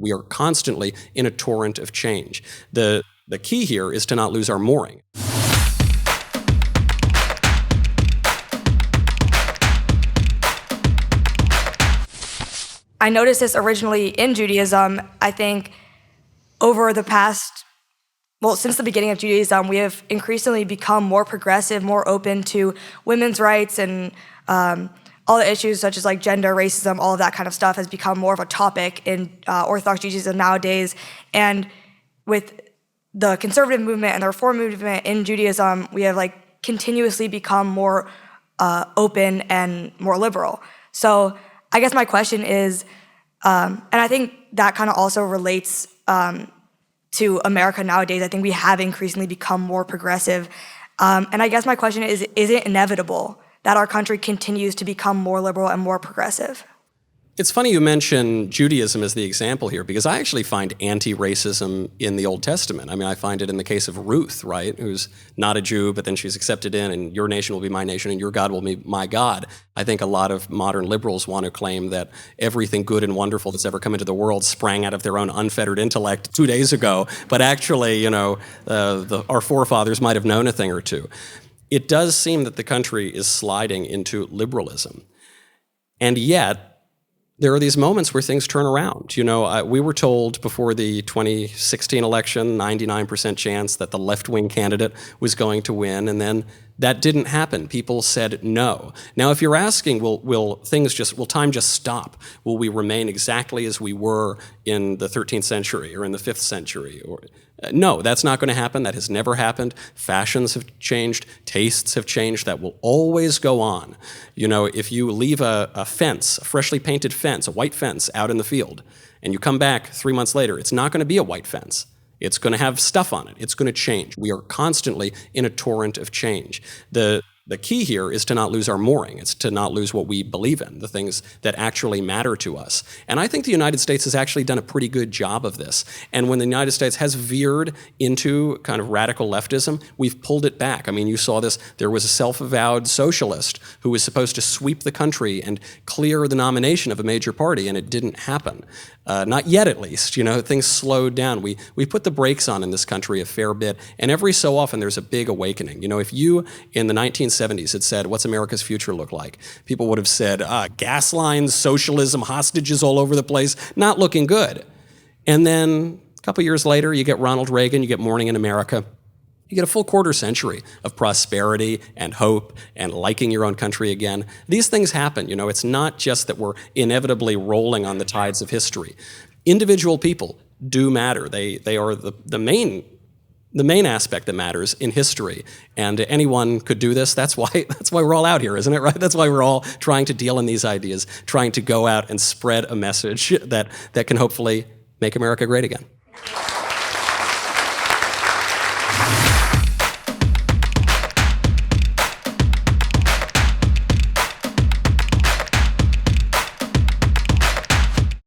We are constantly in a torrent of change. The key here is to not lose our mooring. I noticed this originally in Judaism. I think over the past, since the beginning of Judaism, we have increasingly become more progressive, more open to women's rights, and all the issues such as like gender, racism, all of that kind of stuff has become more of a topic in Orthodox Judaism nowadays. And with the conservative movement and the reform movement in Judaism, we have like continuously become more open and more liberal. So I guess my question is, and I think that kind of also relates to America nowadays. I think we have increasingly become more progressive. And I guess my question is it inevitable that our country continues to become more liberal and more progressive? It's funny you mention Judaism as the example here, because I actually find anti-racism in the Old Testament. I mean, I find it in the case of Ruth, right, who's not a Jew, but then she's accepted in, and your nation will be my nation, and your God will be my God. I think a lot of modern liberals want to claim that everything good and wonderful that's ever come into the world sprang out of their own unfettered intellect 2 days ago, but actually, our forefathers might have known a thing or two. It does seem that the country is sliding into liberalism, and yet, there are these moments where things turn around. We were told before the 2016 election, 99% chance that the left-wing candidate was going to win, and then that didn't happen. People said no. Now, if you're asking, will time just stop? Will we remain exactly as we were in the 13th century or in the 5th century? No, that's not going to happen. That has never happened. Fashions have changed. Tastes have changed. That will always go on. If you leave a fence, a freshly painted fence, a white fence out in the field, and you come back 3 months later, it's not going to be a white fence. It's going to have stuff on it. It's going to change. We are constantly in a torrent of change. The key here is to not lose our mooring. It's to not lose what we believe in, the things that actually matter to us. And I think the United States has actually done a pretty good job of this. And when the United States has veered into kind of radical leftism, we've pulled it back. I mean, you saw this. There was a self-avowed socialist who was supposed to sweep the country and clear the nomination of a major party, and it didn't happen. Not yet, at least. Things slowed down. We put the brakes on in this country a fair bit, and every so often there's a big awakening. If you, in the 1970s, had said, what's America's future look like? People would have said, gas lines, socialism, hostages all over the place, not looking good. And then a couple years later, you get Ronald Reagan, you get Morning in America. You get a full quarter century of prosperity and hope and liking your own country again. These things happen. It's not just that we're inevitably rolling on the tides of history. Individual people do matter. They are the main aspect that matters in history. And anyone could do this. That's why we're all out here, isn't it, right? That's why we're all trying to deal in these ideas, trying to go out and spread a message that can hopefully make America great again.